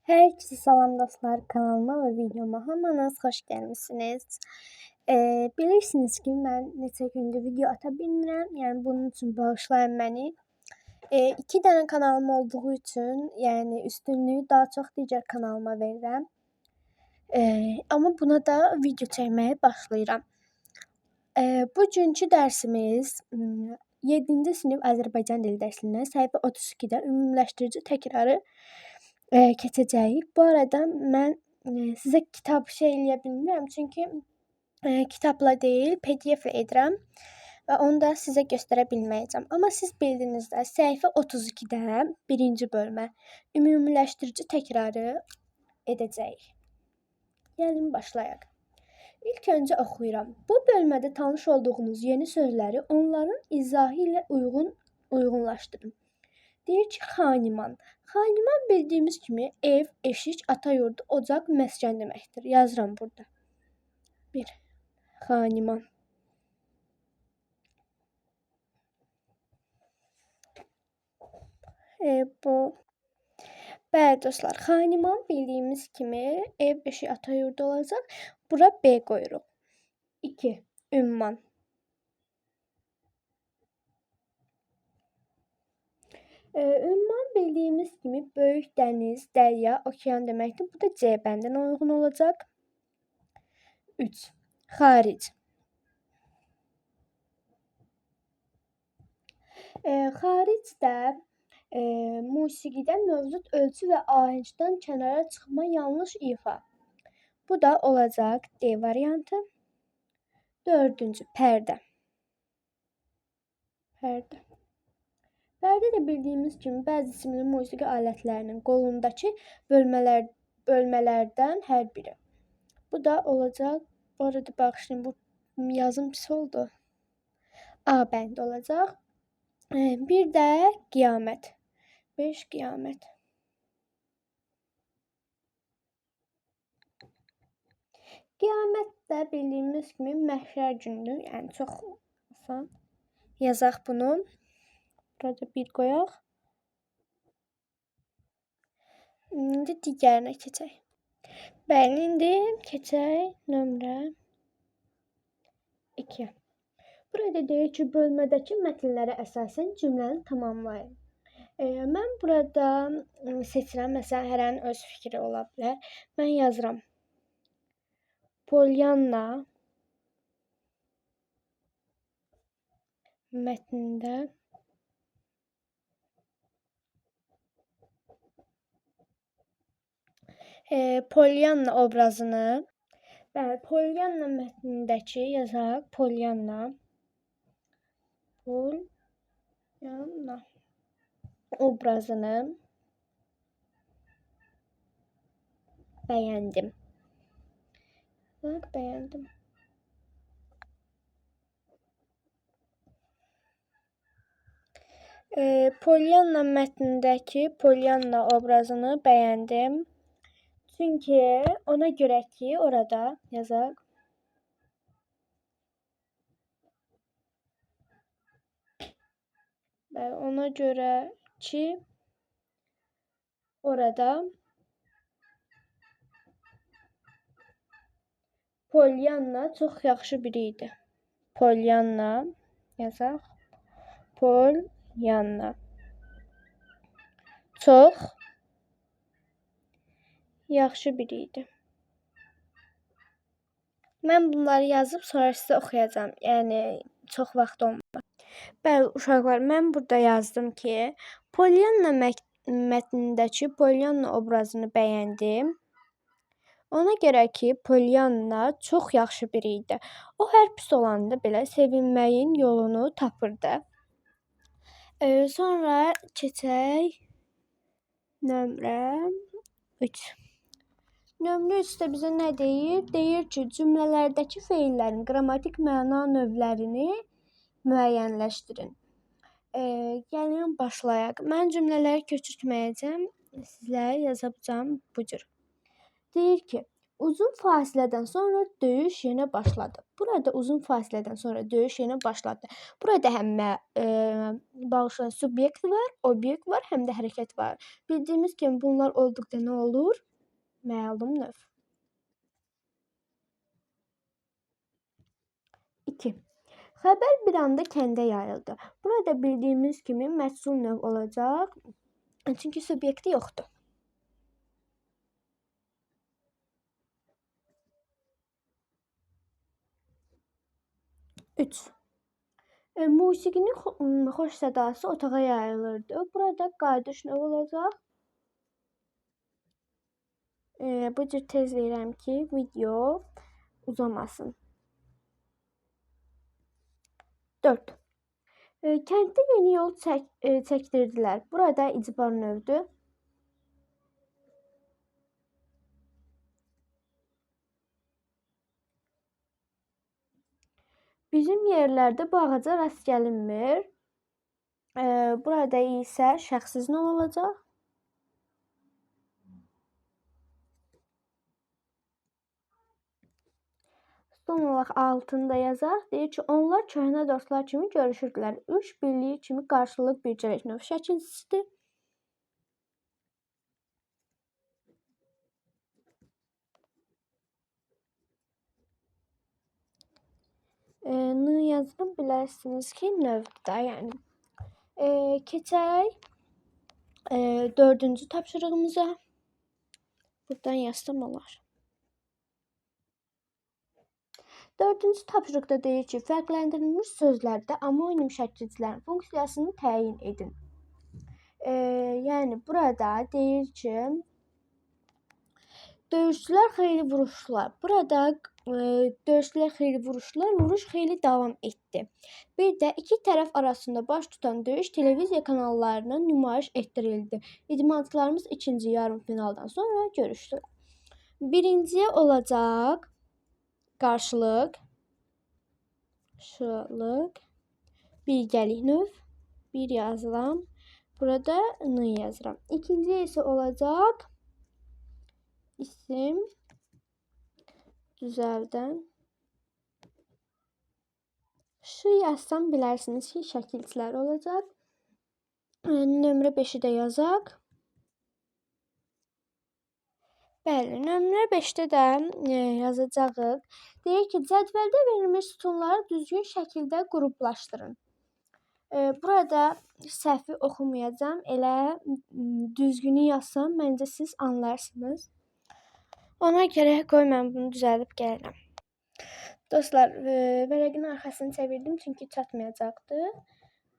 Herkese salam dostlar, kanalıma və videoma hamınız xoş gəlmisiniz. Bilirsiniz ki, mən neçə gündür video ata bilmirəm. Yəni bunun üçün bağışlayın məni. 2 dənə kanalım olduğu üçün, yəni üstünlüyü daha çox digər kanalıma verirəm. Amma buna da video çəkməyə başlayıram. Bugünkü dərsimiz 7-ci sinif Azərbaycan dili dərsindən səhifə 32-də ümumiləşdirici təkrarı keçəcəyik. Bu arada mən sizə kitab eləyə bilmirəm, çünki kitabla deyil, PDF-lə edirəm və onu da sizə göstərə bilməyəcəm. Amma siz bildiniz də, səhifə 32-də 1-ci bölmə ümumiləşdirici təkrarı edəcəyik. Gəlin başlayaq. İlk öncə oxuyuram. Bu bölmədə tanış olduğunuz yeni sözləri onların izahı ilə uyğunlaşdırın. Deyir ki, xaniman. Xaniman bildiyimiz kimi ev, eşik, ata yurdu, ocaq, məskən deməkdir. Yazıram burada. 1. Xaniman. Bəli dostlar, xaniman bildiyimiz kimi ev, eşik, ata yurdu olacaq. Bura B qoyuruq. 2. Ünvan. Ünvan bildiyimiz kimi böyük dəniz, dərya, okean deməkdir. Bu da C bəndinə uyğun olacaq. 3. Xaric. Xaric də musiqidə mövcud ölçü və ahəngdən kənara çıxma yanlış ifa. Bu da olacaq D variantı. 4-cü pərdə. Pərdə. Pərdə də bildiyimiz kimi bəzi simli musiqi alətlərinin qolundakı bölmələrdən hər biri. Bu da olacaq, bu arada bağışlayın, bu yazım pis oldu. A bəndi olacaq. Bir də qiyamət. 5 qiyamət. Qiyamət də bildiyimiz kimi məhşər günüdür. Yəni çox asan. Yazaq bunu. Burada bir qoyaq. İndi digərinə keçək. Bəli, indi keçək nömrə 2. Burada deyir ki, bölmədəki mətnlərə əsasən cümləni tamamlayın. Mən burada seçirəm, məsələn, hərənin öz fikri ola bilər. Mən yazıram. Polyanna mətnində Polyanna obrazını, bəli, Polyanna mətnindəki yazaq, Polyanna obrazını bəyəndim. Bəyəndim. Polyanna mətnindəki Polyanna obrazını bəyəndim. Çünki ona görə ki, orada yazaq. Ona görə ki, orada Polyanna çox yaxşı biri idi. Polyanna yazaq. Polyanna çox yaxşı biri idi. Mən bunları yazıb sonra sizə oxuyacağam. Yəni çox vaxt olmaz. Bəli, uşaqlar, mən burada yazdım ki, Polyanna mətnindəki Polyanna obrazını bəyəndim. Ona görə ki, Polyanna çox yaxşı biri idi. O hər pis olanda belə sevinməyin yolunu tapırdı. Sonra keçək nömrə 3. Nömrə 3-də bizə nə deyir? Deyir ki, cümlələrdəki feillərin qrammatik məna növlərini müəyyənləşdirin. Gəlin başlayaq. Mən cümlələri köçürtməyəcəm. Sizlərə yazacağım bu cür. Deyir ki, Uzun fasilədən sonra döyüş yenə başladı. Burada uzun fasilədən sonra döyüş yenə başladı. Burada həm bağışlayan subyekt var, obyekt var, həm də hərəkət var. Bildiyimiz kimi bunlar olduqda nə olur? Məlum növ. 2. Xəbər bir anda kəndə yayıldı. Burada bildiyimiz kimi məhsul növ olacaq. Çünki subyekti yoxdur. 3. Musiqinin xoş sədası otağa yayılırdı. Burada qardaş növ olacaq. Bu cür tez deyirəm ki, video uzamasın. 4. Kənddə yeni yol çəkdirdilər. Burada icbar növdür. Bizim yerlərdə bu ağaca rast gəlinmir. Burada isə şəxsiz növ olacaq. Son olaraq altında yazaq. Deyir ki, onlar köhnə dostlar kimi görüşürdülər. Üç birliyi kimi qarşılıq bircəlik növ şəkilçisidir. N yazdım, bilərsiniz ki, növdür da, yəni. Keçək 4-cü tapşırığımıza. Buradan yazsam olar. 4-cü tapşırıqda deyir ki, fərqləndirilmiş sözlərdə amonim şəkilçilərin funksiyasını təyin edin. Yəni burada deyir ki, döyüşçülər xeyli vuruşdular. Burada döyüşçülər xeyli vuruşdular, vuruş xeyli davam etdi. Bir də iki tərəf arasında baş tutan döyüş televiziya kanallarına nümayiş etdirildi. İdmançılarımız ikinci yarımfinaldan sonra görüşdülər. Birinciyə olacaq qarşılıq, bilgəlik növ, bir yazıram. Burada n yazıram. İkinciyə isə olacaq isim, düzəldən. Ş yazsam bilərsiniz ki, şəkilçilər olacaq. Nömrə 5-i də yazaq. Bəli, nömrə 5-də də yazacağıq. Deyir ki, cədvəldə verilmiş sütunları düzgün şəkildə qruplaşdırın. Burada səhvi oxumayacağam. Elə düzgünü yazsam, məncə siz anlarsınız. Ona görə qoy mən bunu düzəldib gəlirəm. Dostlar, vərəqin arxasını çevirdim çünki çatmayacaqdı.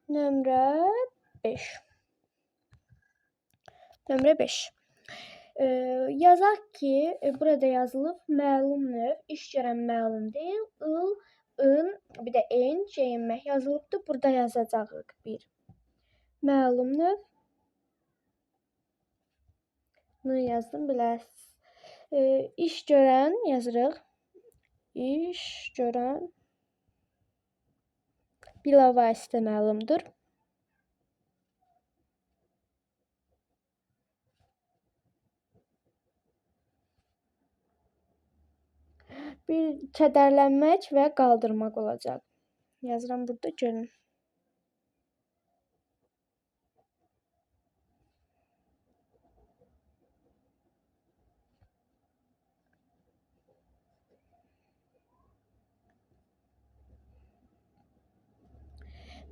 Nömrə 5. Nömrə 5. Yazaq ki, burada yazılıb məlum növ, iş görən məlum deyil, ın, bir də n, geyinmək yazılıbdır. Burada yazacağıq bir. Məlum növ. N yazdım, bilərsiniz. İş görən yazırıq. İş görən bilavasitə məlumdur. Bir kədərlənmək və qaldırmaq olacaq. Yazıram burada, görün.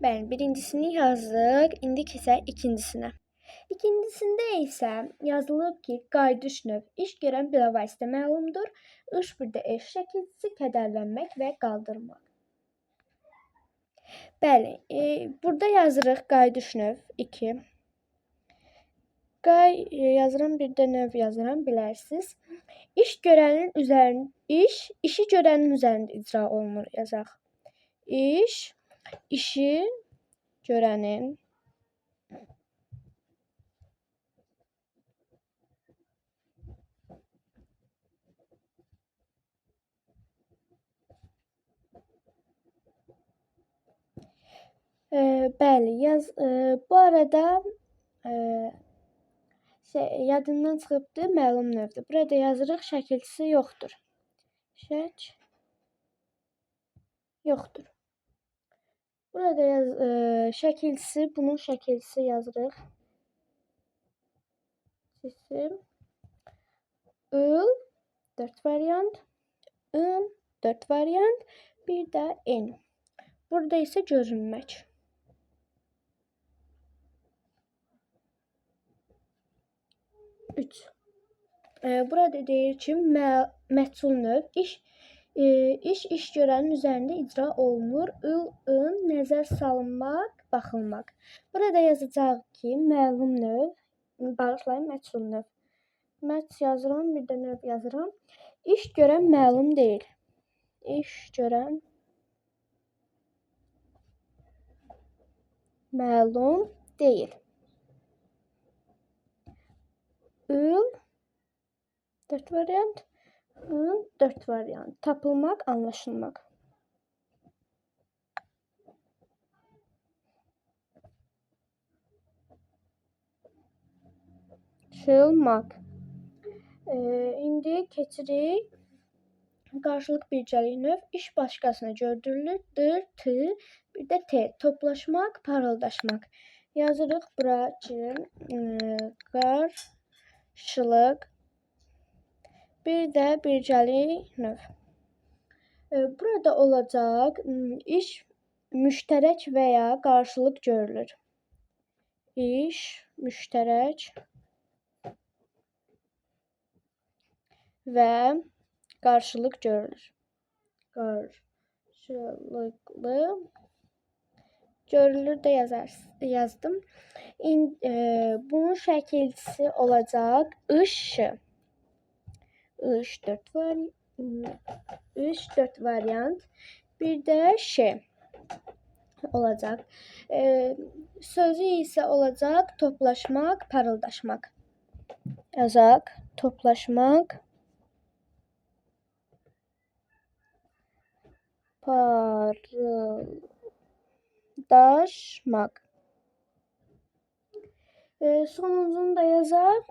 Bəli, birincisini yazdıq. İndi keçək ikincisinə. İkincisində isə yazılıb ki, qayıdış növ, iş görən bilavasitə məlumdur. İş bir də eş şəkilçisi, kədərlənmək və qaldırmaq. Bəli, burada yazırıq qayıdış növ 2. Yazıram, bir də növ yazıram, bilərsiniz. İşi görənin üzərində icra olunur yazaq. İşi görənin bəli, bu arada yadımdan çıxıbdır, məlum növdür. Burada yazırıq, şəkilçisi yoxdur. Yoxdur. Burada şəkilçisi, bunun şəkilçisi yazırıq. Cisim. I 4 variant. I 4 variant. Bir də N. Burada isə görünmək. Burada deyir ki, məhsul növ iş görənin üzərində icra olunur. Il-ın nəzər salınmaq, baxılmaq. Burada yazacaq ki, məlum növ, bağışlayın, məhsul növ. Məhz yazıram, bir də növ yazıram. İş görən məlum deyil. İş görən məlum deyil. Il 4 variant. I 4 variant. Tapılmaq, anlaşılmaq. Çılmaq. İndi keçirik. Qarşılıq bircəlik növ. İş başqasına gördürülür. D, T, bir də T. Toplaşmaq, parıldaşmaq. Yazırıq bura ki, qarşılıq. Bir də bircəlik növ. Burada olacaq iş müştərək və ya qarşılıq görülür. İş müştərək və qarşılıq görülür. Qarşılıqlı görülür də yazdım. Bunun şəkilçisi olacaq iş. İş 4 variant. Bir də olacaq. Sözü isə olacaq toplaşmaq, parıldaşmaq. Yazaq toplaşmaq, parıldaşmaq. Sonuncunu da yazaq.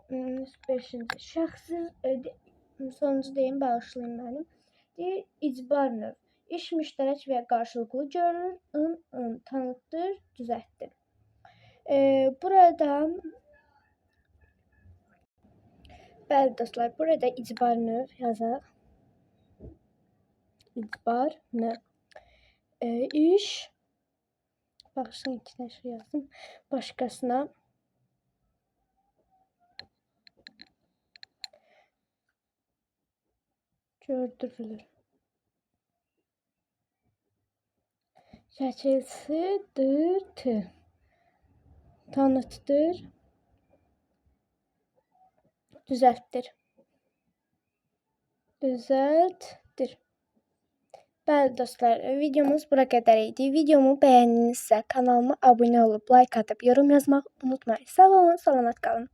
5-ci. Şəxsiz sonuncu deyim, bağışlayın mənim. Deyir, icbar növ. İş müştərək və qarşılıqlı görülür. In tanıtdır, düzəltdir. Burada bəli dostlar, burada icbar növ yazaq. İcbar növ. İş bağışlayın, iki dənə şey yazdım. Başqasına gördürülür. Şəkilçisi D, tanıtdır, düzəltdir. Bəli dostlar, videomuz bura qədər idi. Videomu bəyəndinizsə kanalıma abunə olub, like atıb, yorum yazmaq unutmayın. Sağ olun, salamat qalın.